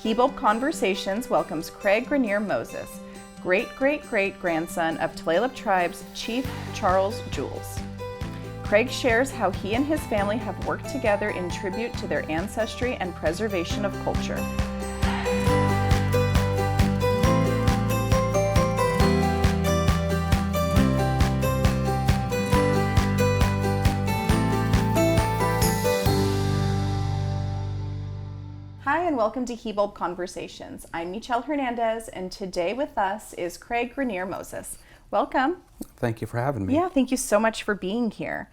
Hibulb Conversations welcomes Craig Grenier Moses, great-great-great-grandson of Tulalip Tribe's Chief Charles Jules. Craig shares how he and his family have worked together in tribute to their ancestry and preservation of culture. Hi, and welcome to Hibulb Conversations. I'm Mytyl Hernandez, and today with us is Craig Grenier Moses. Welcome. Thank you for having me. Yeah, thank you so much for being here.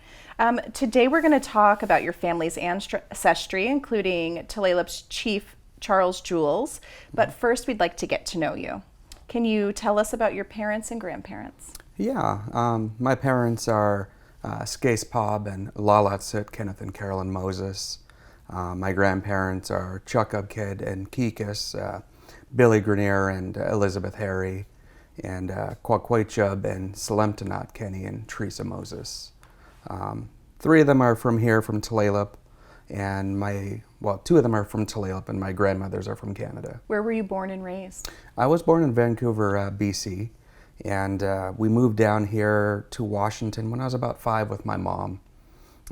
Today we're going to talk about your family's ancestry, including Tulalip's Chief Charles Jules. But first, we'd like to get to know you. Can you tell us about your parents and grandparents? Yeah, my parents are Skace Pob and Lalat Kenneth and Carolyn Moses. My grandparents are Chuckub Kid and Kikis, Billy Grenier and Elizabeth Harry, and Quaquaychub and Salemtanat Kenny and Teresa Moses. Three of them are from here, from Tulalip, and two of them are from Tulalip, and my grandmothers are from Canada. Where were you born and raised? I was born in Vancouver, BC, and we moved down here to Washington when I was about 5 with my mom.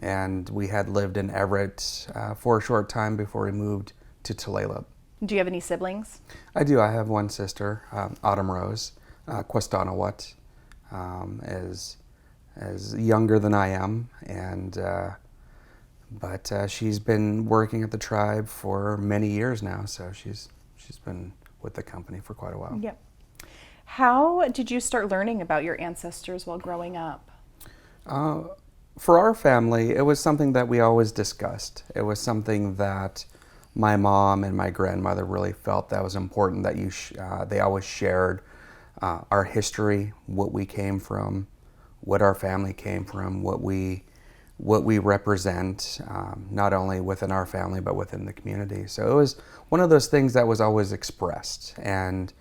And we had lived in Everett for a short time before we moved to Tulalip. Do you have any siblings? I do. I have one sister, Autumn Rose, Questanawat, is younger than I am, and but she's been working at the tribe for many years now, so she's been with the company for quite a while. Yep. How did you start learning about your ancestors while growing up? For our family, it was something that we always discussed. It was something that my mom and my grandmother really felt that was important, that they always shared our history, what we came from, what our family came from, what we represent, not only within our family, but within the community. So it was one of those things that was always expressed. And,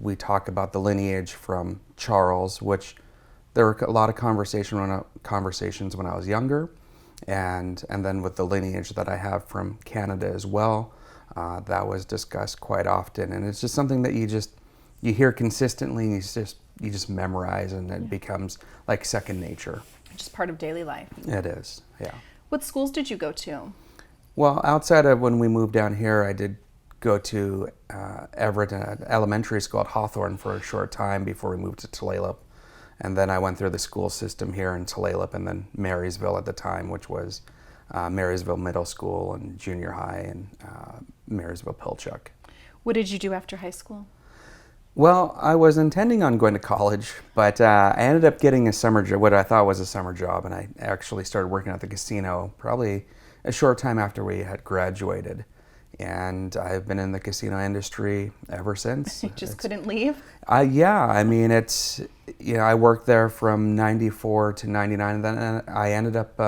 we talk about the lineage from Charles, which there were a lot of conversations when I was younger, and then with the lineage that I have from Canada as well, that was discussed quite often. And it's just something that you hear consistently, and you just memorize, and it becomes like second nature. Just part of daily life. It is, yeah. What schools did you go to? Well, outside of when we moved down here, I did go to Everett Elementary School at Hawthorne for a short time before we moved to Tulalip. And then I went through the school system here in Tulalip, and then Marysville at the time, which was Marysville Middle School and Junior High, and Marysville Pilchuck. What did you do after high school? Well, I was intending on going to college, but I ended up getting a summer job, what I thought was a summer job, and I actually started working at the casino probably a short time after we had graduated. And I've been in the casino industry ever since. You just couldn't leave? Yeah, I mean, I worked there from 94 to 99, and then I ended up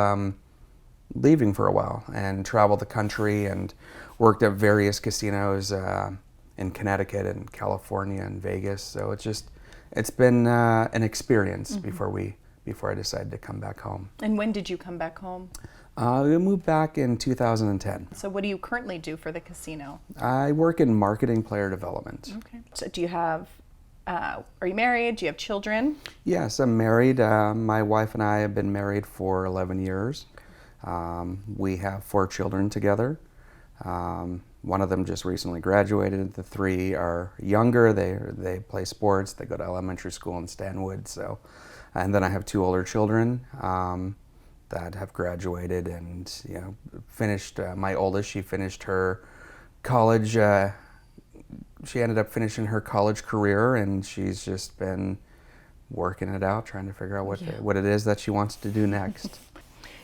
leaving for a while and traveled the country and worked at various casinos in Connecticut and California and Vegas. So it's been an experience before I decided to come back home. And when did you come back home? We moved back in 2010. So what do you currently do for the casino? I work in marketing player development. Okay. So do you have, are you married? Do you have children? Yes, I'm married. My wife and I have been married for 11 years. We have 4 children together. One of them just recently graduated. The 3 are younger. They play sports. They go to elementary school in Stanwood. And then I have 2 older children that have graduated and finished. My oldest, she finished her college. She ended up finishing her college career, and she's just been working it out, trying to figure out what it is that she wants to do next.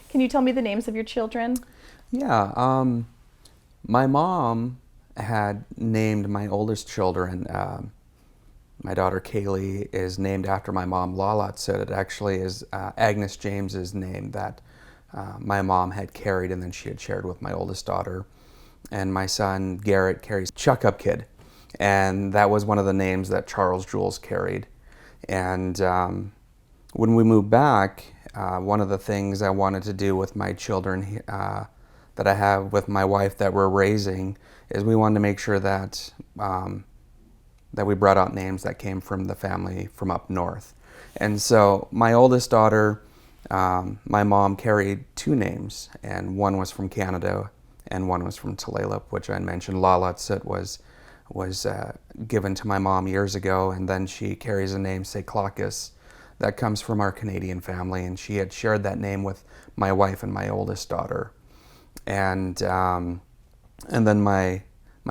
Can you tell me the names of your children? Yeah, my mom had named my oldest children. My daughter Kaylee is named after my mom, Lalat. So it actually is Agnes James's name that my mom had carried, and then she had shared with my oldest daughter. And my son Garrett carries Chuckup Kid, and that was one of the names that Charles Jules carried. And when we moved back, one of the things I wanted to do with my children that I have with my wife that we're raising is we wanted to make sure that that we brought out names that came from the family from up north. And so my oldest daughter, my mom carried two names, and one was from Canada and one was from Tulalip, which I mentioned. Lalatsit was given to my mom years ago, and then she carries a name, Seklakis, that comes from our Canadian family, and she had shared that name with my wife and my oldest daughter. And then my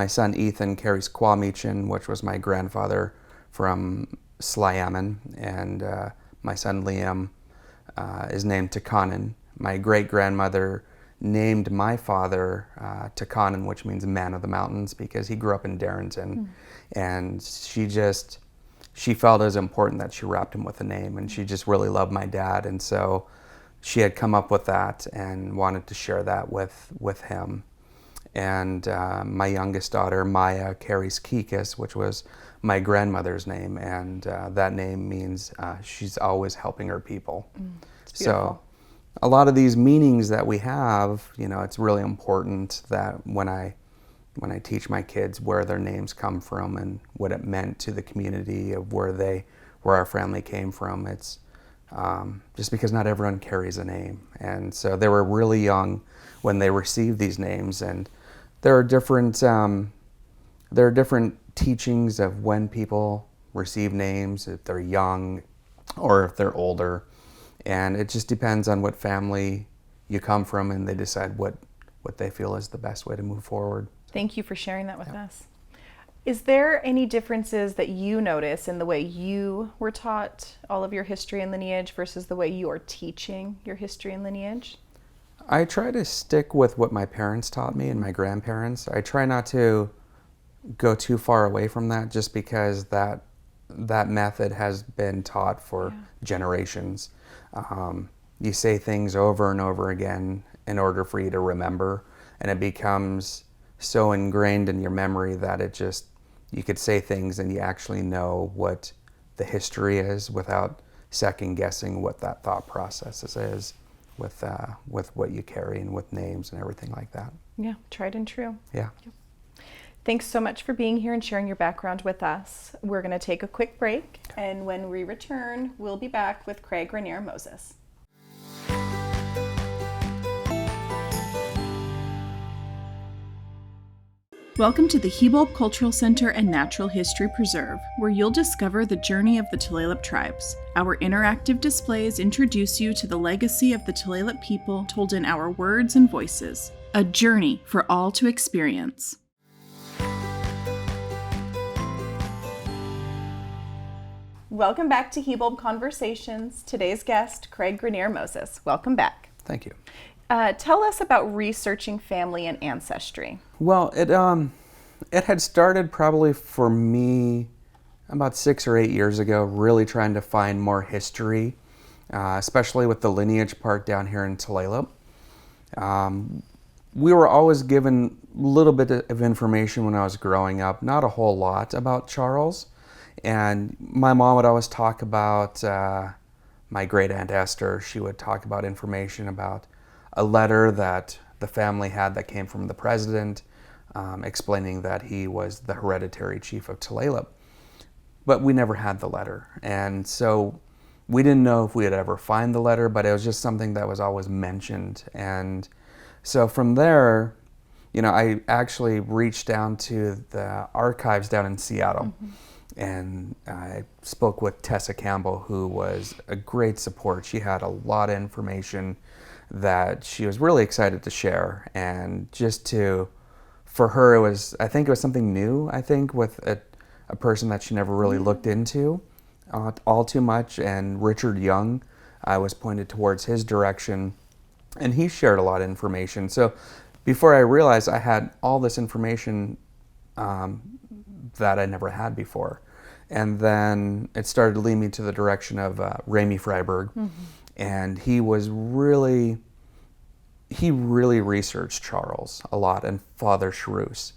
son Ethan carries Kwamichin, which was my grandfather from Slayaman, and my son Liam is named Takanen. My great-grandmother named my father Takanen, which means man of the mountains, because he grew up in Darrington. And she felt it was important that she wrapped him with a name, and she just really loved my dad. And so she had come up with that and wanted to share that with him. And my youngest daughter, Maya, carries Kikis, which was my grandmother's name, and that name means she's always helping her people. So a lot of these meanings that we have, it's really important that when I teach my kids where their names come from and what it meant to the community of where our family came from, it's just because not everyone carries a name. And so they were really young when they received these names, and there are different teachings of when people receive names, if they're young or if they're older, and it just depends on what family you come from, and they decide what they feel is the best way to move forward. Thank you for sharing that with us. Is there any differences that you notice in the way you were taught all of your history and lineage versus the way you are teaching your history and lineage? I try to stick with what my parents taught me and my grandparents. I try not to go too far away from that, just because that method has been taught for generations. You say things over and over again in order for you to remember, and it becomes so ingrained in your memory that you could say things and you actually know what the history is without second guessing what that thought process is with what you carry and with names and everything like that. Yeah, tried and true. Yeah. Yep. Thanks so much for being here and sharing your background with us. We're going to take a quick break, and when we return, we'll be back with Craig Grenier Moses. Welcome to the Hibulb Cultural Center and Natural History Preserve, where you'll discover the journey of the Tulalip tribes. Our interactive displays introduce you to the legacy of the Tulalip people told in our words and voices. A journey for all to experience. Welcome back to Hibulb Conversations. Today's guest, Craig Grenier Moses. Welcome back. Thank you. Tell us about researching family and ancestry. Well, it had started probably for me about 6 or 8 years ago, really trying to find more history, especially with the lineage part down here in Tulalip. We were always given a little bit of information when I was growing up, not a whole lot about Charles. And my mom would always talk about my great aunt Esther. She would talk about information about a letter that the family had that came from the president, explaining that he was the hereditary chief of Tulalip. But we never had the letter. And so we didn't know if we would ever find the letter, but it was just something that was always mentioned. And so from there, I actually reached down to the archives down in Seattle. And I spoke with Tessa Campbell, who was a great support. She had a lot of information that she was really excited to share. And for her, I think it was something new, with a person that she never really looked into all too much. And Richard Young, I was pointed towards his direction, and he shared a lot of information. So before I realized, I had all this information that I never had before. And then it started to lead me to the direction of Remy Freiberg. And he really researched Charles a lot, and Father Charus.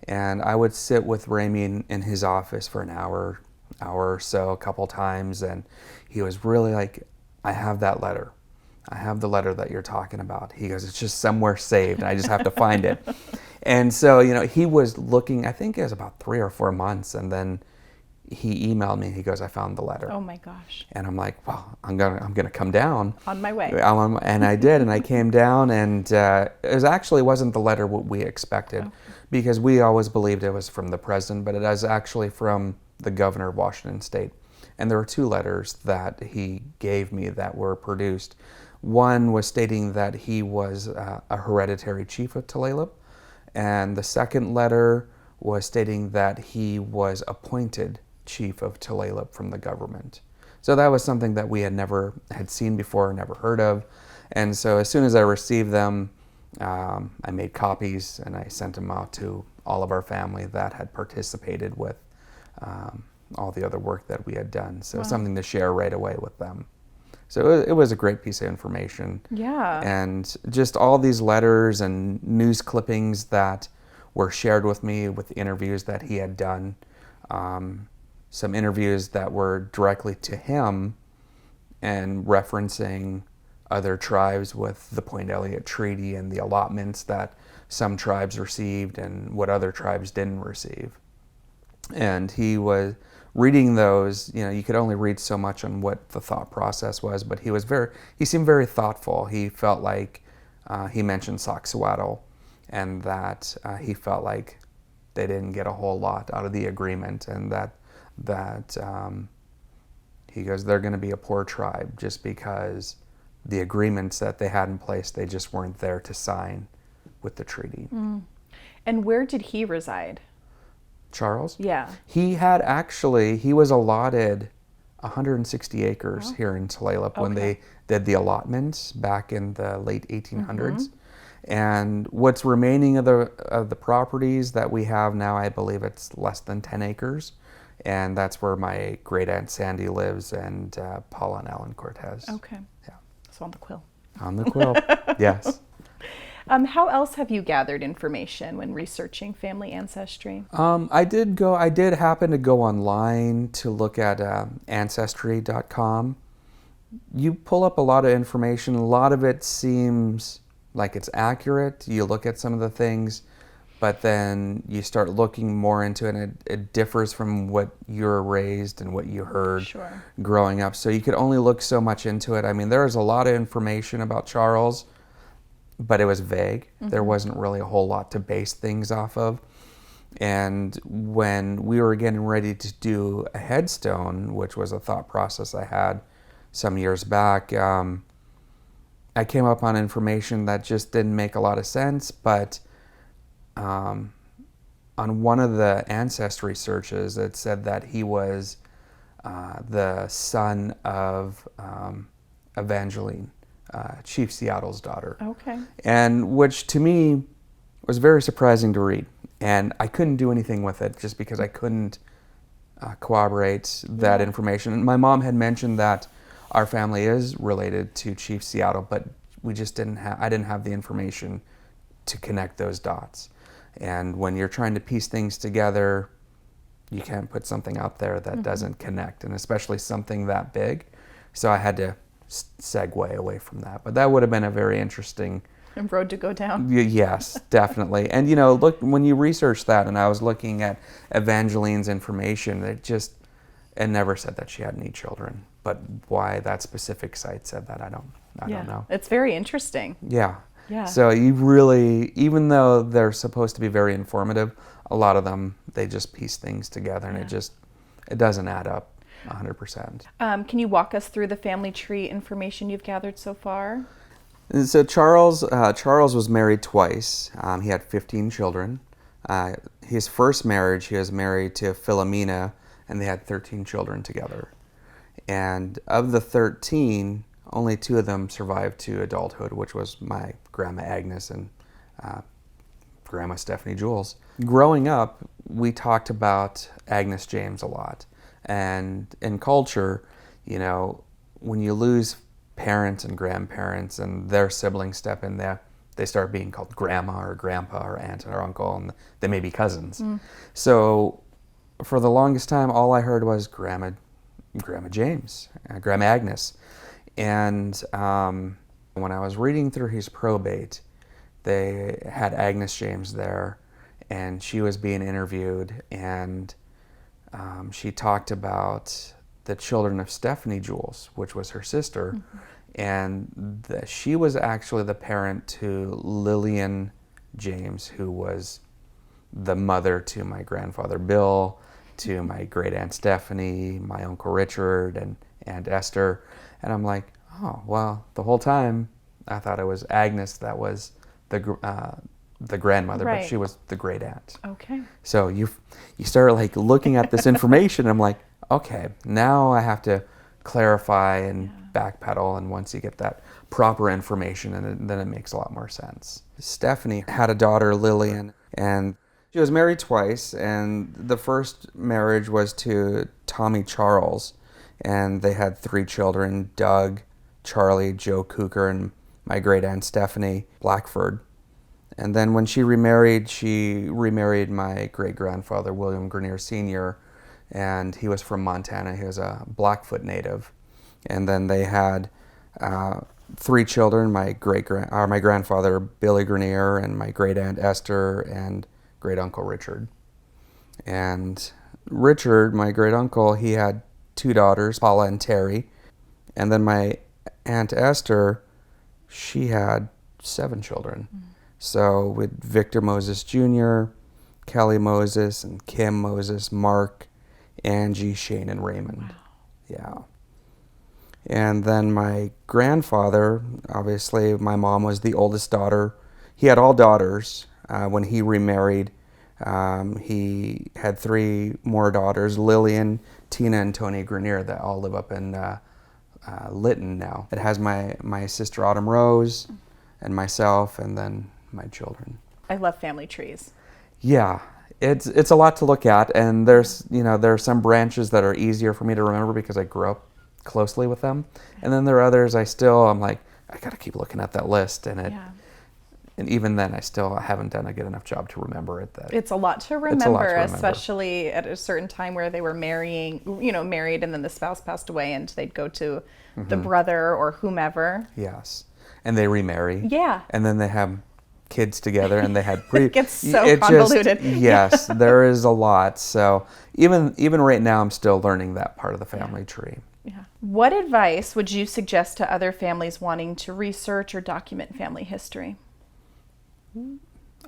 And I would sit with Remy in his office for an hour or so, a couple times, and he was really like, I have that letter. I have the letter that you're talking about. He goes, it's just somewhere saved, and I just have to find it. And so, he was looking, I think it was about 3 or 4 months, and then he emailed me. He goes, I found the letter. Oh my gosh. And I'm like, well, I'm gonna come down. On my way. And I did, and I came down, and it wasn't the letter what we expected, because we always believed it was from the president, but it was actually from the governor of Washington State. And there were 2 letters that he gave me that were produced. One was stating that he was a hereditary chief of Tulalip, and the second letter was stating that he was appointed chief of Tulalip from the government. So that was something that we had never had seen before, never heard of. And so as soon as I received them, I made copies and I sent them out to all of our family that had participated with all the other work that we had done. So something to share right away with them. So it was a great piece of information. Yeah. And just all these letters and news clippings that were shared with me with the interviews that he had done. Some interviews that were directly to him and referencing other tribes with the Point Elliott Treaty and the allotments that some tribes received and what other tribes didn't receive. And he was reading those, you could only read so much on what the thought process was, but he seemed very thoughtful. He felt like he mentioned Soxhawtl, and that he felt like they didn't get a whole lot out of the agreement, and that he goes, they're going to be a poor tribe just because the agreements that they had in place, they just weren't there to sign with the treaty. And where did he reside? Charles? Yeah. He was allotted 160 acres here in Tulalip when they did the allotments back in the late 1800s. And what's remaining of the properties that we have now, I believe it's less than 10 acres. And that's where my great aunt Sandy lives, and Paula and Alan Cortez. Okay. Yeah. So on the quill. On the quill, yes. How else have you gathered information when researching family ancestry? I did happen to go online to look at ancestry.com. You pull up a lot of information. A lot of it seems like it's accurate. You look at some of the things, but then you start looking more into it, and it differs from what you were raised and what you heard growing up. So you could only look so much into it. I mean, there was a lot of information about Charles, but it was vague. There wasn't really a whole lot to base things off of. And when we were getting ready to do a headstone, which was a thought process I had some years back, I came up on information that just didn't make a lot of sense, but on one of the ancestry searches, it said that he was the son of Evangeline, Chief Seattle's daughter. Okay. And which to me was very surprising to read. And I couldn't do anything with it just because I couldn't corroborate that information. And my mom had mentioned that our family is related to Chief Seattle, but we just I didn't have the information to connect those dots. And when you're trying to piece things together, you can't put something out there that doesn't connect, and especially something that big. So I had to segue away from that. But that would have been a very interesting road to go down. Yes, definitely. And look, when you research that, and I was looking at Evangeline's information, it never said that she had any children. But why that specific site said that, I don't know. It's very interesting. Yeah. Yeah. So you really, even though they're supposed to be very informative, a lot of them, they just piece things together, and it doesn't add up 100%. Can you walk us through the family tree information you've gathered so far? And so Charles was married twice. He had 15 children. His first marriage, he was married to Philomena, and they had 13 children together. And of the 13, only 2 of them survived to adulthood, which was my Grandma Agnes and Grandma Stephanie Jules. Growing up, we talked about Agnes James a lot. And in culture, when you lose parents and grandparents and their siblings step in there, they start being called grandma or grandpa or aunt or uncle, and they may be cousins. So for the longest time, all I heard was Grandma James, Grandma Agnes. And When I was reading through his probate, they had Agnes James there, and she was being interviewed, and she talked about the children of Stephanie Jules, which was her sister, and she was actually the parent to Lillian James, who was the mother to my grandfather Bill, to my great aunt Stephanie, my uncle Richard, and Aunt Esther. And I'm like, oh, well, the whole time I thought it was Agnes that was the grandmother, Right. but she was the great aunt. Okay. So you start like looking at this information, and I'm like, okay, now I have to clarify and backpedal, and once you get that proper information, and then it makes a lot more sense. Stephanie had a daughter, Lillian, and she was married twice, and the first marriage was to Tommy Charles, and they had 3 children, Doug, Charlie, Joe Cooker, and my great aunt Stephanie Blackford. And then when she remarried my great-grandfather, William Grenier Sr., and he was from Montana. He was a Blackfoot native. And then they had 3 children, my grandfather, Billy Grenier, and my great-aunt Esther, and great-uncle Richard. And Richard, my great-uncle, he had 2 daughters, Paula and Terry. And then my aunt Esther, she had 7 children. So with Victor Moses Jr., Kelly Moses, and Kim Moses, Mark, Angie, Shane, and Raymond. Wow. Yeah. And then my grandfather, obviously my mom was the oldest daughter. He had all daughters. When he remarried, he had 3 more daughters, Lillian, Tina, and Tony Grenier, that all live up in Lytton now. It has my sister Autumn Rose and myself, and then my children. I love family trees. Yeah, it's a lot to look at, and there are some branches that are easier for me to remember because I grew up closely with them, and then there are others I'm like, I gotta keep looking at that list, and and even then I haven't done a good enough job to remember it. It's a lot to remember, especially at a certain time where they were married, and then the spouse passed away, and they'd go to the brother or whomever. Yes, and they remarry. Yeah, and then they have kids together, and they had it gets so convoluted. Yes, there is a lot. So even right now, I'm still learning that part of the family tree. Yeah. What advice would you suggest to other families wanting to research or document family history?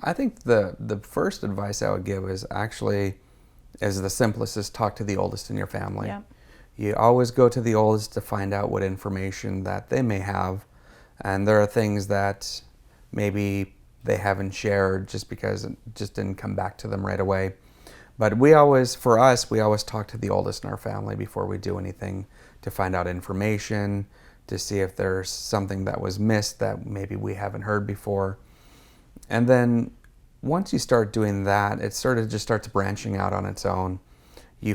I think the first advice I would give is the simplest, is talk to the oldest in your family. Yeah. You always go to the oldest to find out what information that they may have, and there are things that maybe they haven't shared just because it just didn't come back to them right away. But we always talk to the oldest in our family before we do anything, to find out information, to see if there's something that was missed that maybe we haven't heard before. And then once you start doing that, it sort of just starts branching out on its own. You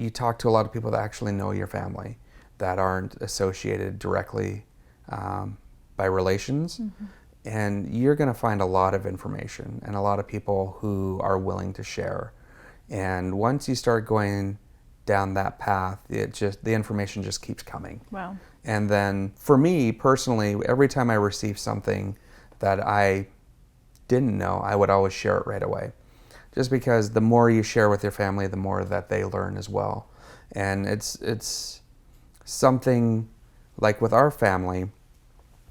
talk to a lot of people that actually know your family, that aren't associated directly by relations. And you're going to find a lot of information and a lot of people who are willing to share. And once you start going down that path, the information just keeps coming. Wow. And then for me personally, every time I receive something that I didn't know, I would always share it right away. Just because the more you share with your family, the more that they learn as well. And it's something like with our family,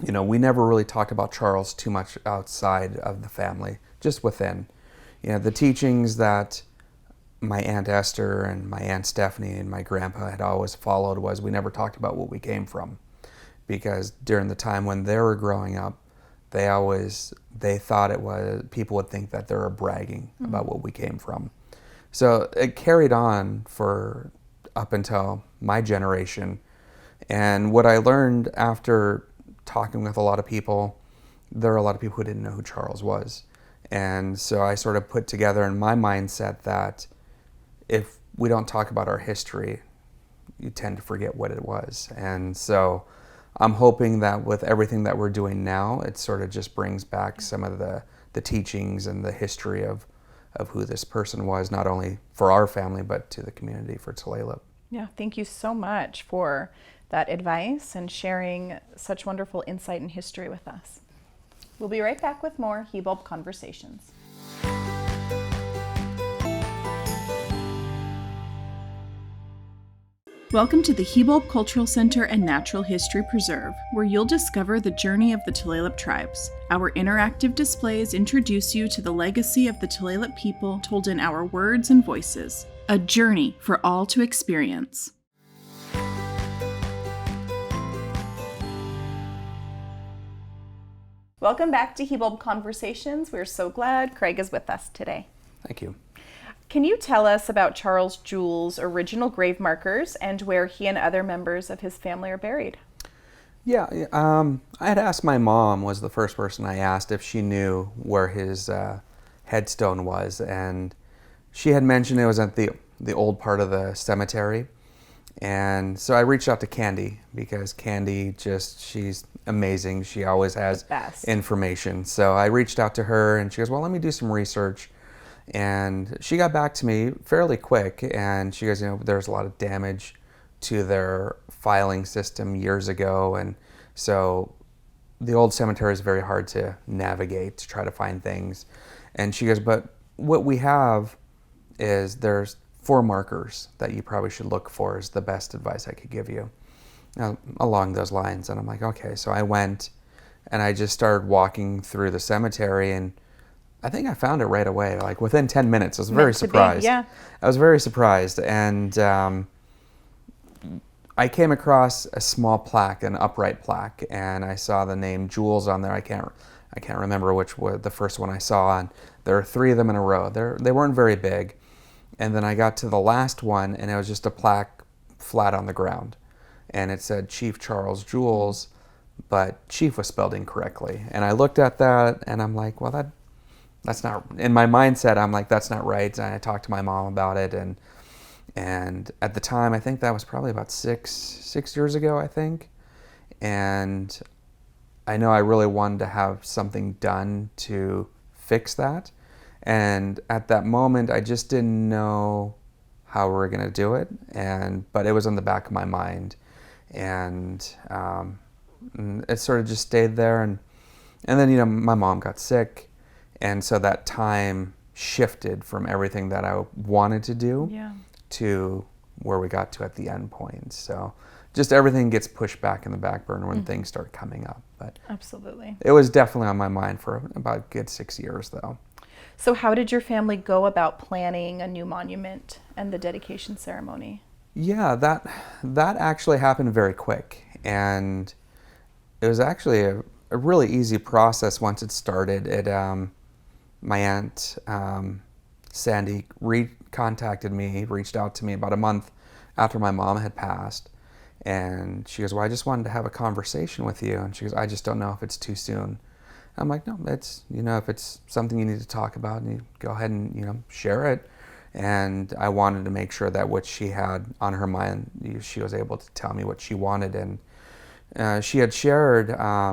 we never really talked about Charles too much outside of the family, just within. The teachings that my Aunt Esther and my Aunt Stephanie and my grandpa had always followed was we never talked about what we came from. Because during the time when they were growing up, they thought people would think that they were bragging about what we came from. So it carried on for up until my generation. And what I learned after talking with a lot of people, there are a lot of people who didn't know who Charles was. And so I sort of put together in my mindset that if we don't talk about our history, you tend to forget what it was. And so I'm hoping that with everything that we're doing now, it sort of just brings back some of the teachings and the history of who this person was, not only for our family, but to the community, for Tulalip. Yeah, thank you so much for that advice and sharing such wonderful insight and history with us. We'll be right back with more Hibulb Conversations. Welcome to the Hibulb Cultural Center and Natural History Preserve, where you'll discover the journey of the Tulalip tribes. Our interactive displays introduce you to the legacy of the Tulalip people told in our words and voices. A journey for all to experience. Welcome back to Hibulb Conversations. We're so glad Craig is with us today. Thank you. Can you tell us about Charles Jules' original grave markers and where he and other members of his family are buried? Yeah, I had asked my mom, was the first person I asked if she knew where his headstone was, and she had mentioned it was at the old part of the cemetery. And so I reached out to Candy because Candy she's amazing. She always has information. So I reached out to her and she goes, well, let me do some research. And she got back to me fairly quick, and she goes, there's a lot of damage to their filing system years ago, and so the old cemetery is very hard to navigate to try to find things. And she goes, but what we have is there's 4 markers that you probably should look for is the best advice I could give you along those lines. And I'm like, okay. So I went and I just started walking through the cemetery, and I think I found it right away, like within 10 minutes. I was very surprised. Yeah. I was very surprised. And I came across a small plaque, an upright plaque, and I saw the name Jules on there. I can't remember which was the first one I saw, and there are 3 of them in a row. They weren't very big. And then I got to the last one, and it was just a plaque flat on the ground. And it said Chief Charles Jules, but Chief was spelled incorrectly. And I looked at that, and I'm like, well, that's not, in my mindset, I'm like, that's not right. And I talked to my mom about it, and at the time, I think that was probably about six years ago, I think. And I know I really wanted to have something done to fix that. And at that moment, I just didn't know how we were going to do it. But it was in the back of my mind. And it sort of just stayed there. And then, my mom got sick. And so that time shifted from everything that I wanted to do to where we got to at the end point. So just everything gets pushed back in the back burner when things start coming up. But absolutely. It was definitely on my mind for about a good 6 years, though. So how did your family go about planning a new monument and the dedication ceremony? Yeah, that actually happened very quick. And it was actually a really easy process once it started. My aunt, Sandy, contacted me, reached out to me about a month after my mom had passed. And she goes, well, I just wanted to have a conversation with you. And she goes, I just don't know if it's too soon. I'm like, no, it's, if it's something you need to talk about, and you go ahead and, share it. And I wanted to make sure that what she had on her mind, she was able to tell me what she wanted. And she had shared, I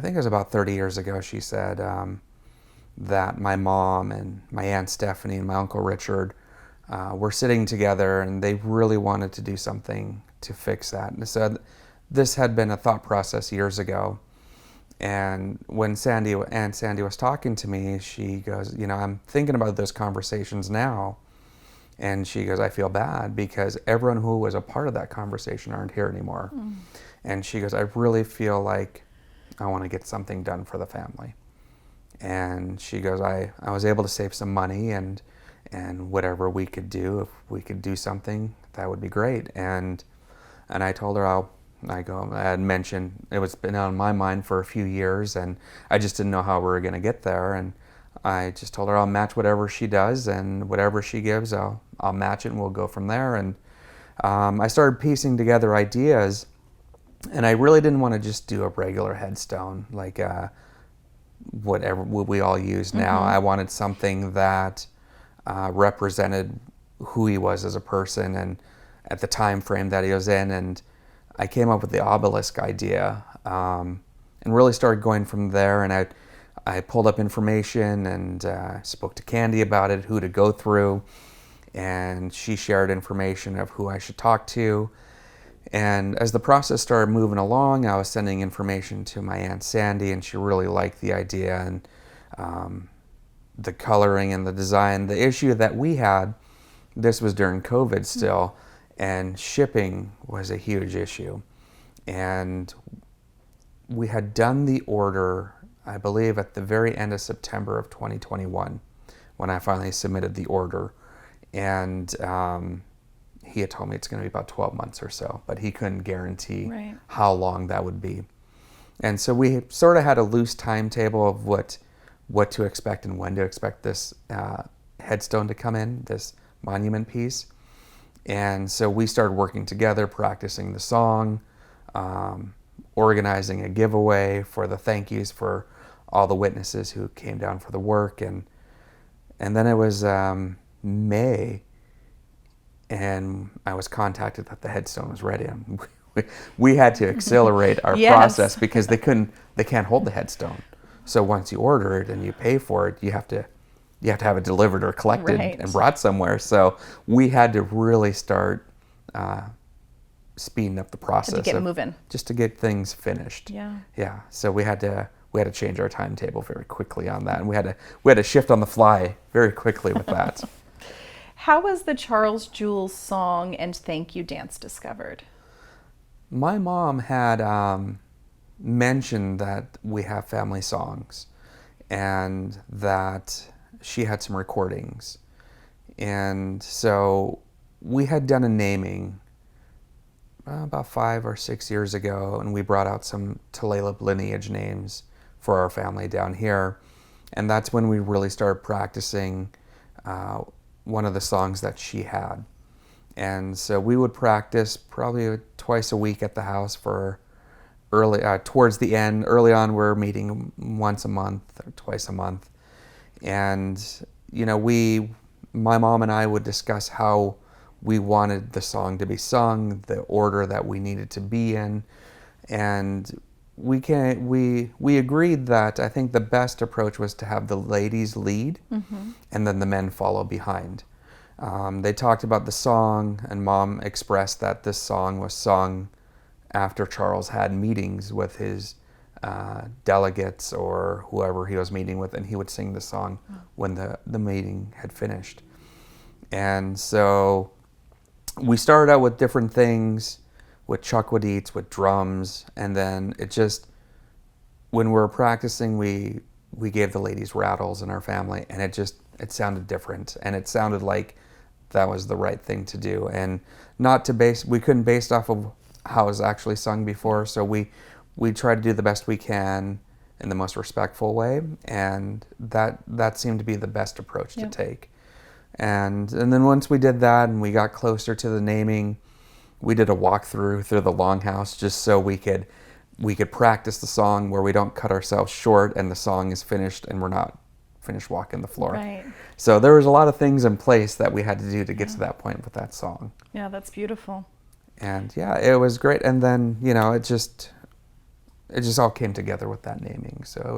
think it was about 30 years ago, she said, that my mom and my Aunt Stephanie and my Uncle Richard were sitting together, and they really wanted to do something to fix that. And so this had been a thought process years ago. And when Aunt Sandy was talking to me, she goes, I'm thinking about those conversations now. And she goes, I feel bad because everyone who was a part of that conversation aren't here anymore. And she goes, I really feel like I want to get something done for the family. And she goes, I was able to save some money, and whatever we could do, if we could do something, that would be great. And I told her I had mentioned it was been on my mind for a few years, and I just didn't know how we were going to get there. And I just told her I'll match whatever she does, and whatever she gives, I'll match it, and we'll go from there. And I started piecing together ideas, and I really didn't want to just do a regular headstone like what we all use now. I wanted something that represented who he was as a person and at the time frame that he was in. And I came up with the obelisk idea and really started going from there. And I pulled up information and spoke to Candy about it, who to go through. And she shared information of who I should talk to. And as the process started moving along, I was sending information to my Aunt Sandy, and she really liked the idea and the coloring and the design. The issue that we had, this was during COVID still, and shipping was a huge issue. And we had done the order, I believe, at the very end of September of 2021, when I finally submitted the order. And he had told me it's going to be about 12 months or so, but he couldn't guarantee how long that would be. And so we sort of had a loose timetable of what to expect and when to expect this headstone to come in, this monument piece. And so we started working together, practicing the song, organizing a giveaway for the thank yous for all the witnesses who came down for the work. And then it was May, and I was contacted that the headstone was ready. We had to accelerate our process because they can't hold the headstone. So once you order it and you pay for it, you have to have it delivered or collected and brought somewhere. So we had to really start speeding up the process. Had to get moving. Just to get things finished. Yeah. So we had to change our timetable very quickly on that, and we had to shift on the fly very quickly with that. How was the Charles Jules song and thank you dance discovered? My mom had mentioned that we have family songs and that she had some recordings. And so we had done a naming about 5 or 6 years ago, and we brought out some Tulalip lineage names for our family down here. And that's when we really started practicing one of the songs that she had. And so we would practice probably twice a week at the house for towards the end. Early on, we're meeting once a month or twice a month. And, my mom and I would discuss how we wanted the song to be sung, the order that we needed to be in. And we agreed that I think the best approach was to have the ladies lead and then the men follow behind. They talked about the song, and Mom expressed that this song was sung after Charles had meetings with his delegates or whoever he was meeting with, and he would sing the song when the meeting had finished. And so we started out with different things, with chuckwadites, with drums, and then when we were practicing, we gave the ladies rattles in our family, and it sounded different, and it sounded like that was the right thing to do. And we couldn't base it off of how it was actually sung before, so we try to do the best we can in the most respectful way, and that seemed to be the best approach to take. And then once we did that and we got closer to the naming, we did a walkthrough through the longhouse just so we could practice the song where we don't cut ourselves short and the song is finished and we're not finished walking the floor. Right. So there was a lot of things in place that we had to do to get to that point with that song. Yeah, that's beautiful. And yeah, it was great. And then, it just all came together with that naming. So it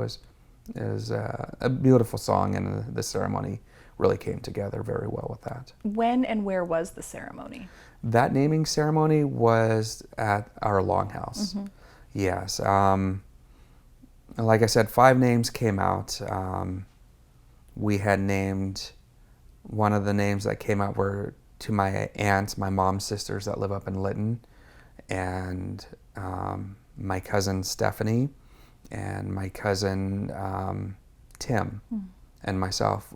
was a beautiful song, and the ceremony really came together very well with that. When and where was the ceremony? That naming ceremony was at our longhouse. Yes. Like I said, 5 names came out. We had named, one of the names that came out were to my aunts, my mom's sisters that live up in Lytton, and my cousin Stephanie, and my cousin Tim, and myself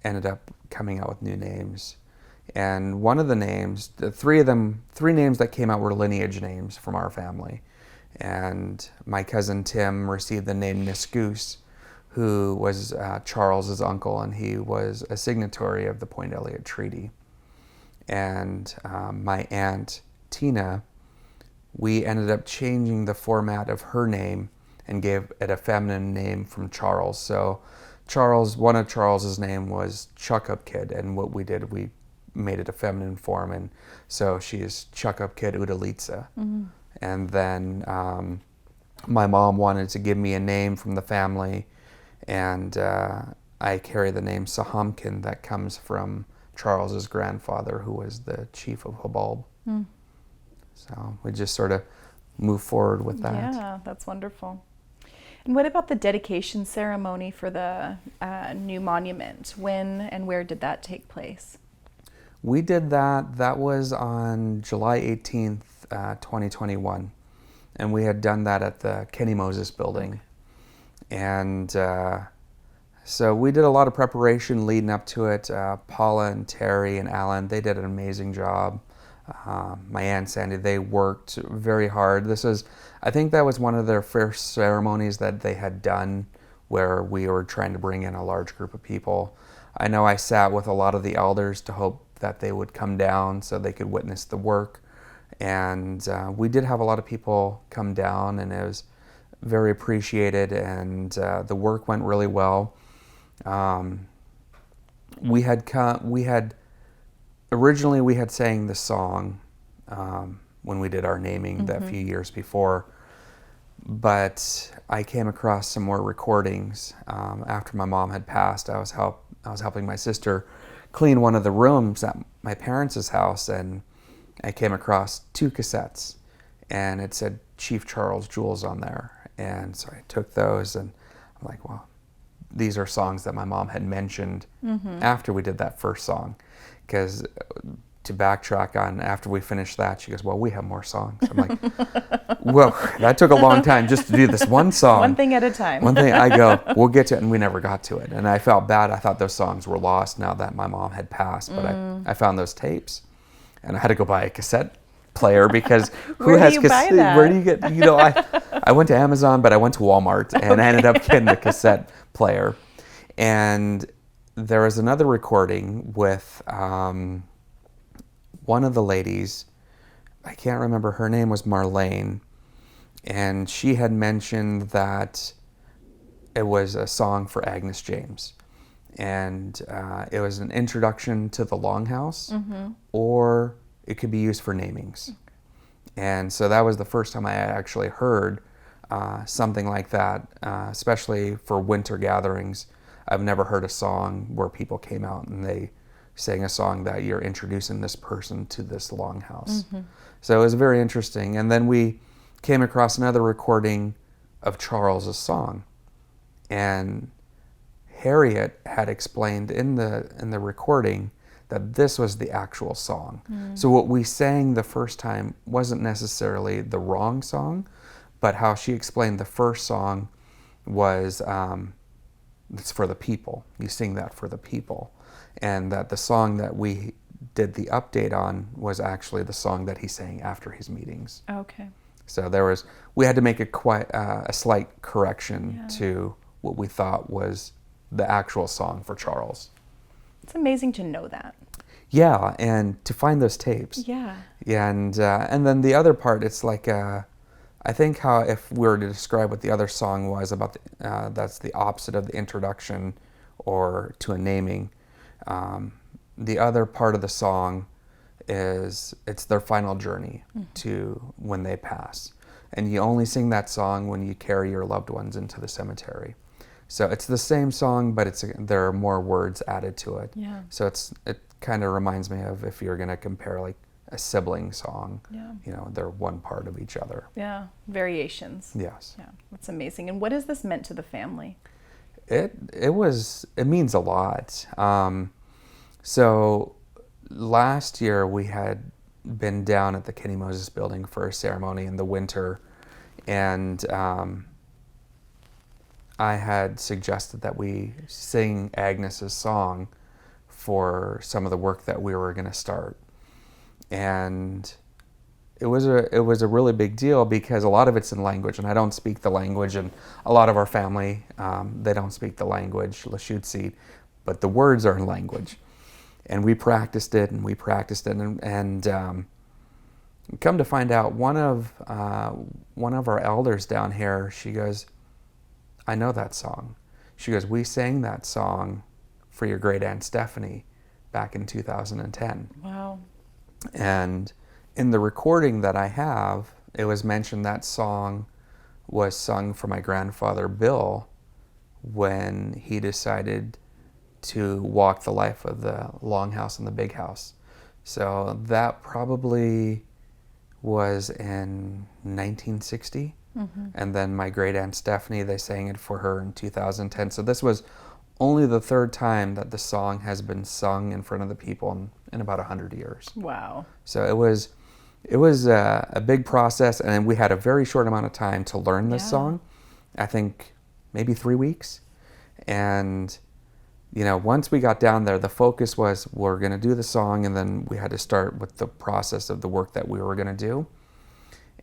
ended up coming out with new names. And one of the names, three names that came out were lineage names from our family. And my cousin Tim received the name Niscoose, who was Charles's uncle, and he was a signatory of the Point Elliott Treaty. And my aunt Tina, we ended up changing the format of her name and gave it a feminine name from Charles. So one of Charles's name was Chuck-Up Kid, and what we did, we made it a feminine form, and so she is Chuck-Up Kid Udalitza. And then my mom wanted to give me a name from the family, and I carry the name Sahamkin that comes from Charles's grandfather, who was the chief of Hibulb. So we just sort of move forward with that. Yeah, that's wonderful. And what about the dedication ceremony for the new monument? When and where did that take place? We did that. That was on July 18th, 2021. And we had done that at the Kenny Moses building. And so we did a lot of preparation leading up to it. Paula and Terry and Alan, they did an amazing job. My Aunt Sandy, they worked very hard. I think that was one of their first ceremonies that they had done where we were trying to bring in a large group of people. I know I sat with a lot of the elders to hope that they would come down so they could witness the work. And we did have a lot of people come down, and it was very appreciated, and the work went really well. Originally we had sang the song when we did our naming that few years before, but I came across some more recordings after my mom had passed. I was helping my sister clean one of the rooms at my parents' house, and I came across 2 cassettes, and it said Chief Charles Jules on there. And so I took those, and I'm like, well, these are songs that my mom had mentioned after we did that first song. Because to backtrack on, after we finished that, she goes, well, we have more songs. I'm like, well, that took a long time just to do this one song. One thing at a time. One thing, I go, we'll get to it, and we never got to it. And I felt bad. I thought those songs were lost now that my mom had passed. But I found those tapes, and I had to go buy a cassette player because Where do you buy that? Where do you get, I went to Amazon, but I went to Walmart, and I ended up getting the cassette player. And there was another recording with one of the ladies. I can't remember. Her name was Marlene, and she had mentioned that it was a song for Agnes James, and it was an introduction to the Longhouse, or it could be used for namings. And so that was the first time I had actually heard something like that, especially for winter gatherings. I've never heard a song where people came out and they sang a song that you're introducing this person to this longhouse. So it was very interesting. And then we came across another recording of Charles's song, and Harriet had explained in the recording that this was the actual song. So what we sang the first time wasn't necessarily the wrong song, but how she explained the first song was it's for the people. You sing that for the people. And that the song that we did the update on was actually the song that he sang after his meetings. Okay. So we had to make a slight correction to what we thought was the actual song for Charles. It's amazing to know that. Yeah, and to find those tapes. Yeah. Yeah, and then the other part, it's like, I think how if we were to describe what the other song was about, that's the opposite of the introduction or to a naming. The other part of the song is it's their final journey to when they pass. And you only sing that song when you carry your loved ones into the cemetery. So it's the same song, but there are more words added to it. Yeah. So it kind of reminds me of if you're going to compare like a sibling song. Yeah. They're one part of each other. Yeah. Variations. Yes. Yeah. That's amazing. And what has this meant to the family? It means a lot. So last year we had been down at the Kenny Moses building for a ceremony in the winter, and I had suggested that we sing Agnes's song for some of the work that we were going to start. And it was a really big deal because a lot of it's in language, and I don't speak the language, and a lot of our family, they don't speak the language, Lashutsi, but the words are in language. And we practiced it, and come to find out, one of our elders down here, she goes, I know that song. She goes, we sang that song for your great aunt Stephanie back in 2010. Wow. And in the recording that I have, it was mentioned that song was sung for my grandfather Bill when he decided to walk the life of the long house and the big house. So that probably was in 1960. And then my great aunt Stephanie, they sang it for her in 2010. So this was only the third time that the song has been sung in front of the people in about 100 years. Wow. So it was a big process, and we had a very short amount of time to learn this song. I think maybe 3 weeks. And once we got down there, the focus was we're going to do the song, and then we had to start with the process of the work that we were going to do.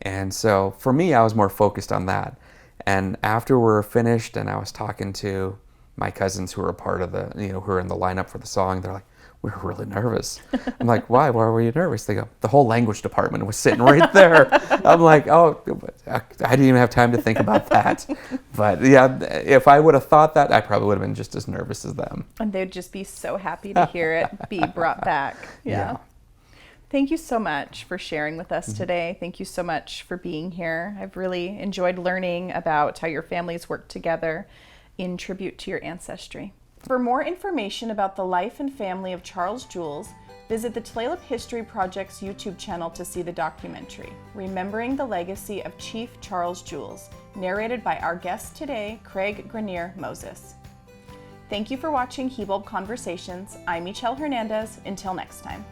And so for me, I was more focused on that. And after we were finished, and I was talking to my cousins who were a part of the, who were in the lineup for the song, they're like, we were really nervous. I'm like, why? Why were you nervous? They go, the whole language department was sitting right there. I'm like, oh, I didn't even have time to think about that. But yeah, if I would have thought that, I probably would have been just as nervous as them. And they'd just be so happy to hear it be brought back. Yeah. Thank you so much for sharing with us today. Thank you so much for being here. I've really enjoyed learning about how your families work together in tribute to your ancestry. For more information about the life and family of Charles Jules, visit the Tulalip History Project's YouTube channel to see the documentary, Remembering the Legacy of Chief Charles Jules, narrated by our guest today, Craig Grenier Moses. Thank you for watching Hibulb Conversations. I'm Mytyl Hernandez. Until next time.